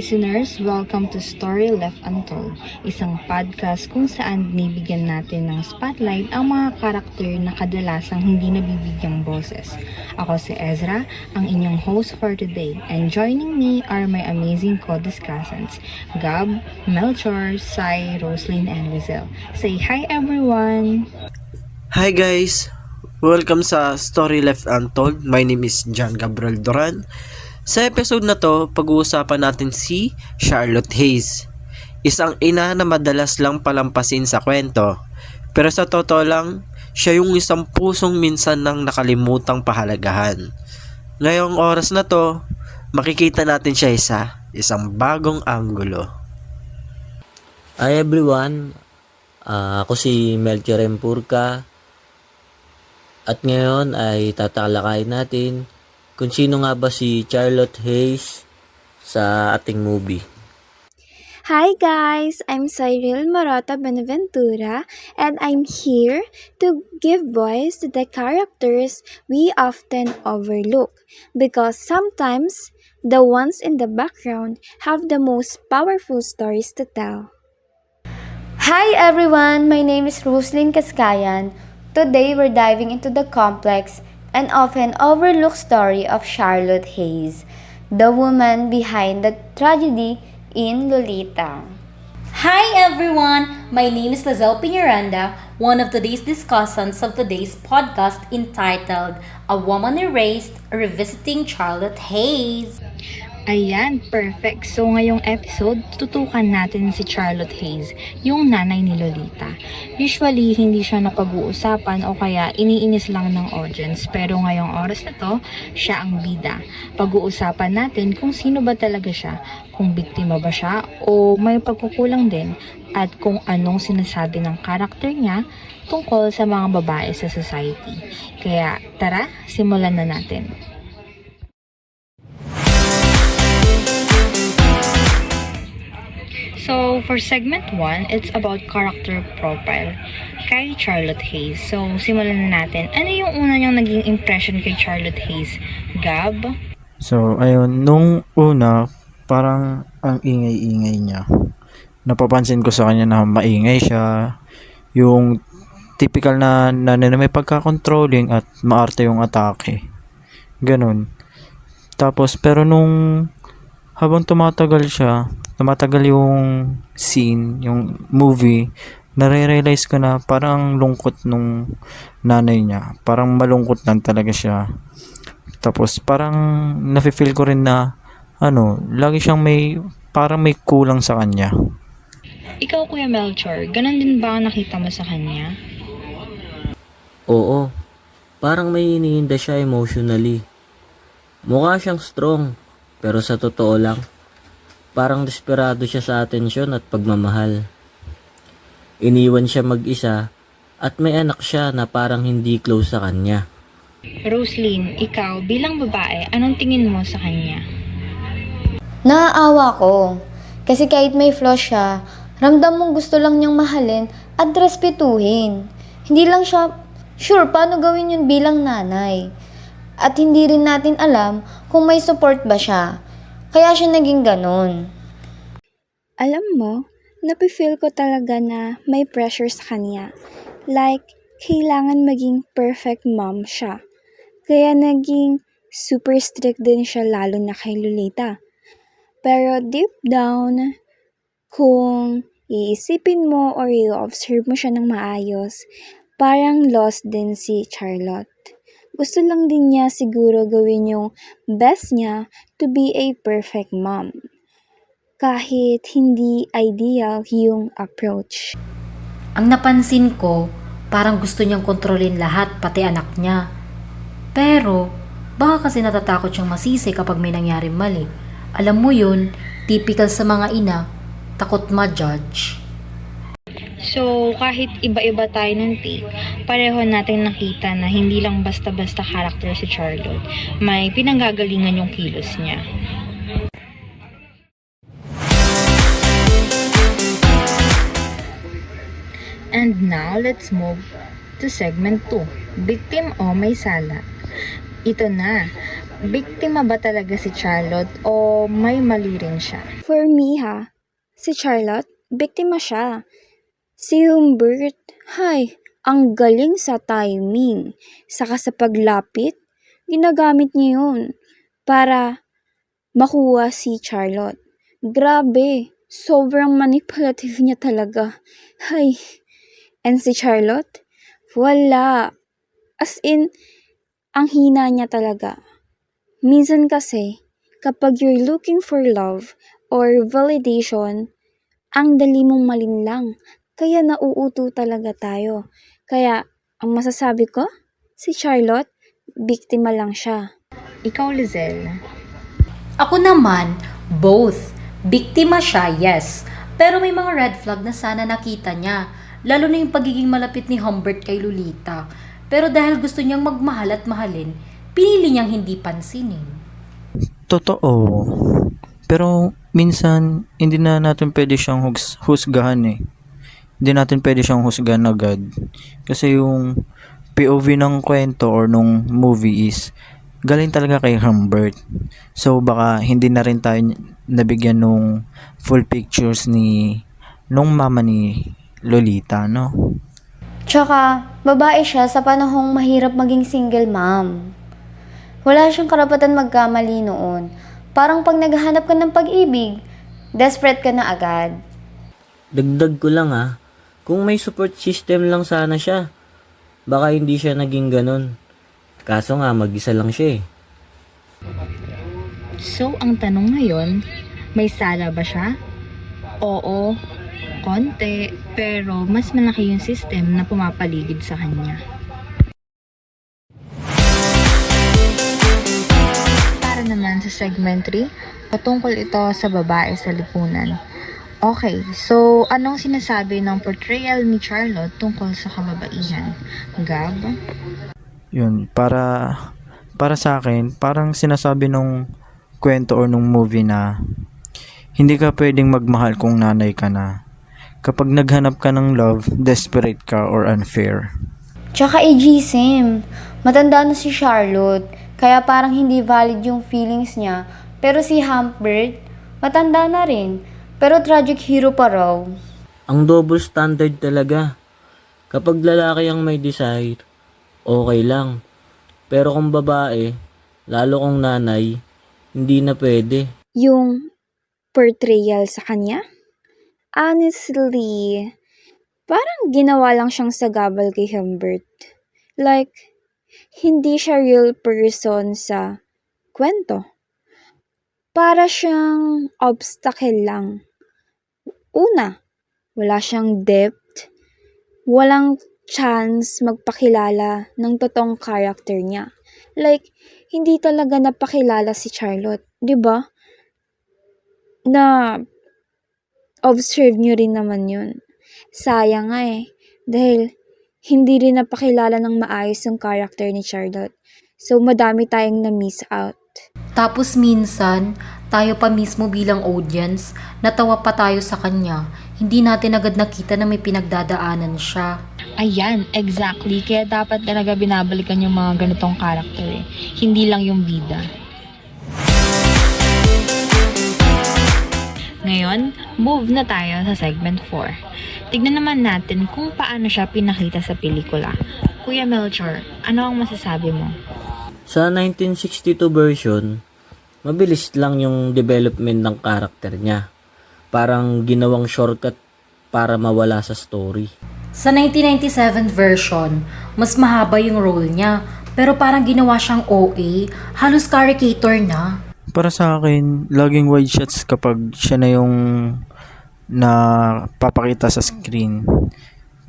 listeners! Welcome to Story Left Untold, isang podcast kung saan binibigyan natin ng spotlight ang mga karakter na kadalasang hindi nabibigyang boses. Ako si Ezra, ang inyong host for today, and joining me are my amazing co-discussants, Gab, Melchor, Sai, Roslyn, and Lizelle. Say hi everyone! Hi guys! Welcome sa Story Left Untold. My name is John Gabriel Duran. Sa episode na to, pag-uusapan natin si Charlotte Hayes. Isang ina na madalas lang palampasin sa kwento. Pero sa totoo lang, siya yung isang pusong minsan nang nakalimutang pahalagahan. Ngayong oras na to, makikita natin siya isang bagong anggulo. Hi everyone, ako si Melchor Empurka at ngayon ay tatalakayin natin kung sino nga ba si Charlotte Hayes sa ating movie. Hi guys, I'm Cyril Morata Benaventura and I'm here to give voice to the characters we often overlook because sometimes the ones in the background have the most powerful stories to tell. Hi everyone, my name is Roslyn Kaskayan. Today we're diving into the complex and often overlooked story of Charlotte Hayes, the woman behind the tragedy in Lolita. Hi everyone, my name is Lizelle Piñaranda, one of today's discussants of today's podcast entitled A Woman Erased, Revisiting Charlotte Hayes. Ayan, perfect. So ngayong episode, tutukan natin si Charlotte Hayes, yung nanay ni Lolita. Usually, hindi siya napag-uusapan o kaya iniinis lang ng audience. Pero ngayong oras na to, siya ang bida. Pag-uusapan natin kung sino ba talaga siya, kung biktima ba siya o may pagkukulang din, at kung anong sinasabi ng karakter niya tungkol sa mga babae sa society. Kaya tara, simulan na natin. So, for segment 1, it's about character profile kay Charlotte Hayes. So, simulan na natin. Ano yung una niyang naging impression kay Charlotte Hayes? Gab? So, ayun, nung una, parang ang ingay-ingay niya. Napapansin ko sa kanya na maingay siya. Yung typical na may pagka-controlling at maarte yung atake. Ganun. Tapos, pero nung habang tumatagal yung scene, yung movie, nare-realize ko na parang lungkot nung nanay niya. Parang malungkot lang talaga siya. Tapos parang nafe-feel ko rin na lagi siyang parang may kulang sa kanya. Ikaw, Kuya Melchor, ganun din ba ang nakita mo sa kanya? Oo, parang may iniinda siya emotionally. Mukha siyang strong, pero sa totoo lang, parang desperado siya sa atensyon at pagmamahal. Iniwan siya mag-isa at may anak siya na parang hindi close sa kanya. Roslyn, ikaw, bilang babae, anong tingin mo sa kanya? Naaawa ko, kasi kahit may flaw siya, ramdam mong gusto lang niyang mahalin at respetuhin. Hindi lang siya sure paano gawin yun bilang nanay. At hindi rin natin alam kung may support ba siya. Kaya siya naging ganun. Alam mo, napifeel ko talaga na may pressure sa kanya. Like, kailangan maging perfect mom siya. Kaya naging super strict din siya lalo na kay Lolita. Pero deep down, kung iisipin mo or i-observe mo siya ng maayos, parang lost din si Charlotte. Gusto lang din niya siguro gawin yung best niya to be a perfect mom. Kahit hindi ideal yung approach. Ang napansin ko, parang gusto niyang kontrolin lahat pati anak niya. Pero, baka kasi natatakot siyang masisi kapag may nangyaring mali. Alam mo yun, typical sa mga ina, takot ma-judge. So, kahit iba-iba tayo ng take, pareho natin nakita na hindi lang basta-basta character si Charlotte. May pinanggagalingan yung kilos niya. And now, let's move to segment 2. Victim o may sala? Ito na. Biktima ba talaga si Charlotte o may mali rin siya? For me si Charlotte, biktima siya. Si Humbert, ang galing sa timing. Saka sa paglapit, ginagamit niya yun para makuha si Charlotte. Grabe, sobrang manipulative niya talaga. And si Charlotte, wala. As in, ang hina niya talaga. Minsan kasi, kapag you're looking for love or validation, ang dali mong malinlang. Kaya nauuto talaga tayo. Kaya, ang masasabi ko, si Charlotte, biktima lang siya. Ikaw, Lizelle. Ako naman, both. Biktima siya, yes. Pero may mga red flag na sana nakita niya. Lalo na yung pagiging malapit ni Humbert kay Lolita. Pero dahil gusto niyang magmahal at mahalin, pinili niyang hindi pansinin. Totoo. Pero minsan, hindi na natin pwede siyang husgahan eh. Hindi natin pwede siyang husgahan agad. Kasi yung POV ng kwento or nung movie is galing talaga kay Humbert. So baka hindi na rin tayo nabigyan nung full pictures nung mama ni Lolita, no? Tsaka, babae siya sa panahong mahirap maging single mom. Wala siyang karapatan magkamali noon. Parang pag naghahanap ka ng pag-ibig, desperate ka na agad. Dagdag ko lang kung may support system lang sana siya, baka hindi siya naging ganun. Kaso nga, mag-isa lang siya eh. So, ang tanong ngayon, may sala ba siya? Oo, konti, pero mas malaki yung system na pumapaligid sa kanya. Para naman sa segment 3, patungkol ito sa babae sa lipunan. Okay, so anong sinasabi ng portrayal ni Charlotte tungkol sa kababaihan? Gab? Yun, para sa akin, parang sinasabi nung kwento or nung movie na hindi ka pwedeng magmahal kung nanay ka na. Kapag naghanap ka ng love, desperate ka or unfair. Tsaka Sim, matanda na si Charlotte, kaya parang hindi valid yung feelings niya. Pero si Humbert, matanda na rin, pero tragic hero pa raw. Ang double standard talaga. Kapag lalaki ang may desire, okay lang. Pero kung babae, lalo kung nanay, hindi na pwede. Yung portrayal sa kanya, honestly, parang ginawa lang siyang sagabal kay Humbert. Like, hindi siya real person sa kwento. Para siyang obstacle lang. Una, wala siyang depth, walang chance magpakilala ng totoong character niya. Like, hindi talaga napakilala si Charlotte, 'di ba? Na observe nyo rin naman yun. Sayang nga dahil hindi rin napakilala ng maayos yung character ni Charlotte. So, madami tayong na-miss out. Tapos minsan, tayo pa mismo bilang audience, natawa pa tayo sa kanya. Hindi natin agad nakita na may pinagdadaanan siya. Ayan, exactly. Kaya dapat talaga binabalikan yung mga ganitong character eh. Hindi lang yung bida. Ngayon, move na tayo sa segment 4. Tignan naman natin kung paano siya pinakita sa pelikula. Kuya Melchor, ano ang masasabi mo? Sa 1962 version, mabilis lang yung development ng karakter niya. Parang ginawang shortcut para mawala sa story. Sa 1997 version, mas mahaba yung role niya, pero parang ginawa siyang OA, halos caricature na. Para sa akin, laging wide shots kapag siya na yung napapakita sa screen.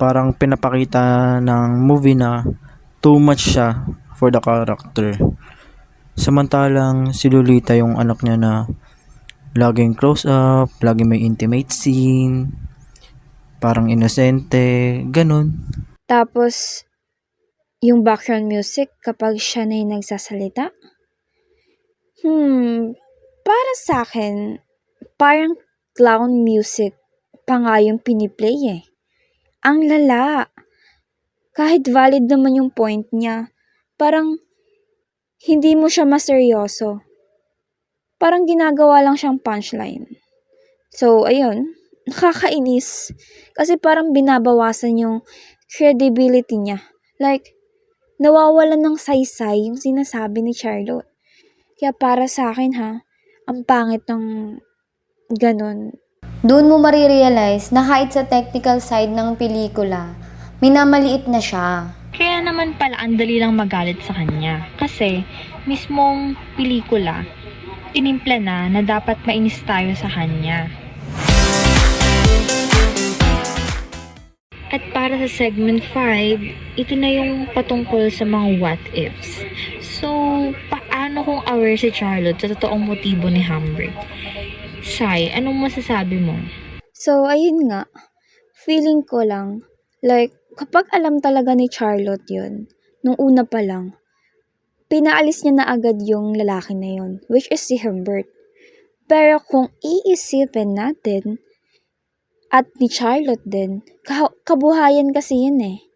Parang pinapakita ng movie na too much siya for the character. Samantalang si Lolita yung anak niya na laging close up, laging may intimate scene, parang inosente, ganun. Tapos, yung background music kapag siya na yung nagsasalita. Para sa akin, parang clown music pa nga yung piniplay Ang lala. Kahit valid naman yung point niya, parang hindi mo siya maseryoso. Parang ginagawa lang siyang punchline. So, ayun, nakakainis. Kasi parang binabawasan yung credibility niya. Like, nawawalan ng saysay yung sinasabi ni Charlotte. Kaya para sa akin ang pangit ng ganun. Doon mo marirealize na kahit sa technical side ng pelikula, minamaliit na siya. Kaya naman pala ang dali lang magalit sa kanya. Kasi mismong pelikula, tinimpla na dapat mainis tayo sa kanya. At para sa segment 5, ito na yung patungkol sa mga what ifs. So, paano kung aware si Charlotte sa totoong motibo ni Humbert? Sai, anong masasabi mo? So, ayun nga. Feeling ko lang, like, kapag alam talaga ni Charlotte yun, nung una pa lang, pinaalis niya na agad yung lalaki na yun, which is si Humbert. Pero kung iisipin natin, at ni Charlotte din, kabuhayan kasi yun eh.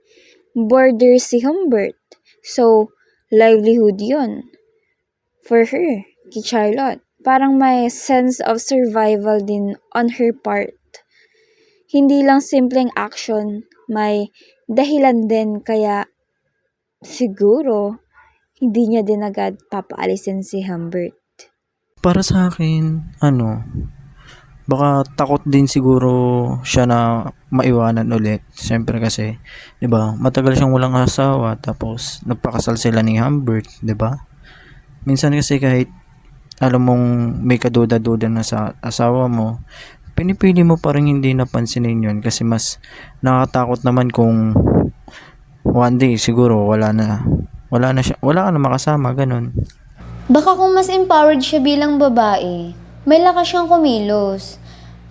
Border si Humbert. So, livelihood yun. For her, kay Charlotte. Parang may sense of survival din on her part. Hindi lang simpleng action, may dahilan din kaya siguro hindi niya din agad papaalisin si Humbert. Para sa akin, baka takot din siguro siya na maiwanan ulit. Siyempre kasi, 'di ba? Matagal siyang walang asawa tapos nagpakasal sila ni Humbert, 'di ba? Minsan kasi kahit alam mong may kaduda-duda na sa asawa mo, pinipili mo pa rin hindi napansinin 'yun kasi mas nakakatakot naman kung one day siguro wala ka na makasama, ganun. Baka kung mas empowered siya bilang babae, may lakas siyang kumilos.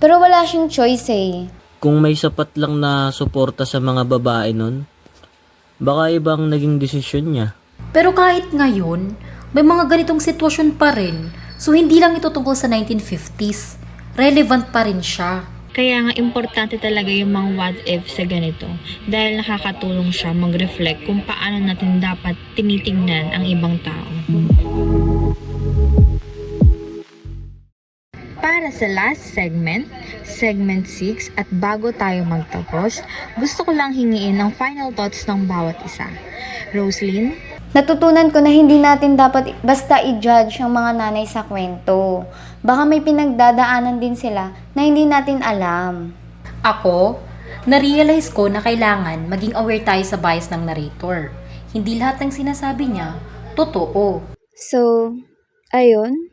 Pero wala siyang choice eh. Kung may sapat lang na suporta sa mga babae nun, baka ibang naging desisyon niya. Pero kahit ngayon, may mga ganitong sitwasyon pa rin. So hindi lang ito tungkol sa 1950s. Relevant pa rin siya. Kaya nga importante talaga yung mga what if sa ganito dahil nakakatulong siya mag-reflect kung paano natin dapat tinitingnan ang ibang tao. Para sa last segment, segment 6 at bago tayo magtapos, gusto ko lang hingiin ang final thoughts ng bawat isa. Roslyn? Natutunan ko na hindi natin dapat basta i-judge ang mga nanay sa kwento. Baka may pinagdadaanan din sila na hindi natin alam. Ako, na-realize ko na kailangan maging aware tayo sa bias ng narrator. Hindi lahat ng sinasabi niya, totoo. So, ayun.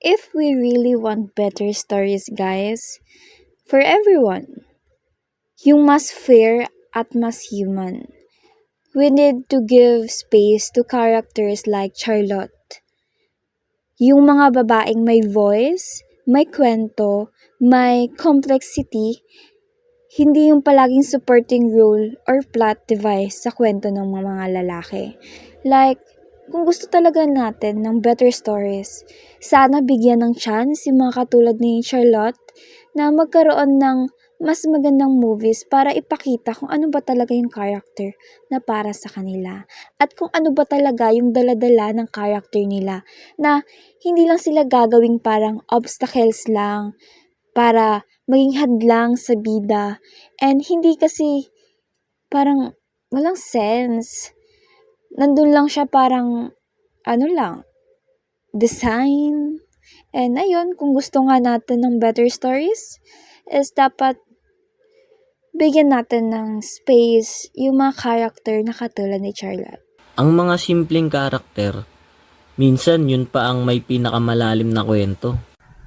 If we really want better stories, guys, for everyone, yung mas fair at mas human, we need to give space to characters like Charlotte. Yung mga babaeng may voice, may kwento, may complexity, hindi yung palaging supporting role or plot device sa kwento ng mga lalaki. Like, kung gusto talaga natin ng better stories, sana bigyan ng chance yung mga katulad ni Charlotte na magkaroon ng mas magandang movies para ipakita kung ano ba talaga yung character na para sa kanila. At kung ano ba talaga yung daladala ng character nila na hindi lang sila gagawing parang obstacles lang para maging hadlang sa bida. And hindi kasi parang walang sense. Nandun lang siya parang design. And ayun, kung gusto nga natin ng better stories, is dapat bigyan natin ng space yung mga character na katulad ni Charlotte. Ang mga simpleng karakter, minsan yun pa ang may pinakamalalim na kwento.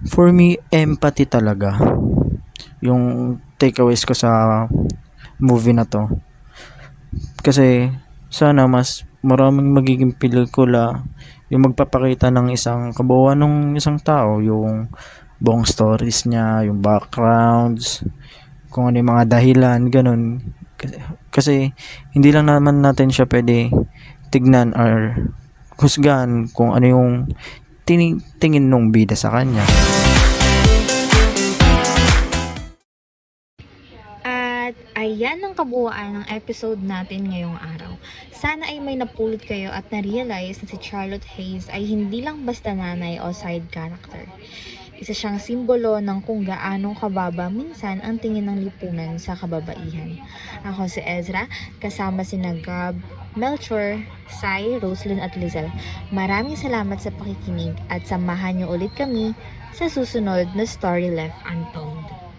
For me, empathy talaga. Yung takeaways ko sa movie na to. Kasi sana mas maraming magiging pelikula yung magpapakita ng isang kabuuan ng isang tao, yung buong stories niya, yung backgrounds, kung ano yung mga dahilan, ganun. Kasi hindi lang naman natin siya pwede tignan or husgan kung ano yung tingin nung bida sa kanya. At yan ang kabuuan ng episode natin ngayong araw. Sana ay may napulot kayo at na-realize na si Charlotte Hayes ay hindi lang basta nanay o side character. Isa siyang simbolo ng kung gaanong kababa minsan ang tingin ng lipunan sa kababaihan. Ako si Ezra, kasama sina Gab, Melchor, Sai, Roslyn at Lizelle. Maraming salamat sa pakikinig at samahan niyo ulit kami sa susunod na Story Left Untold.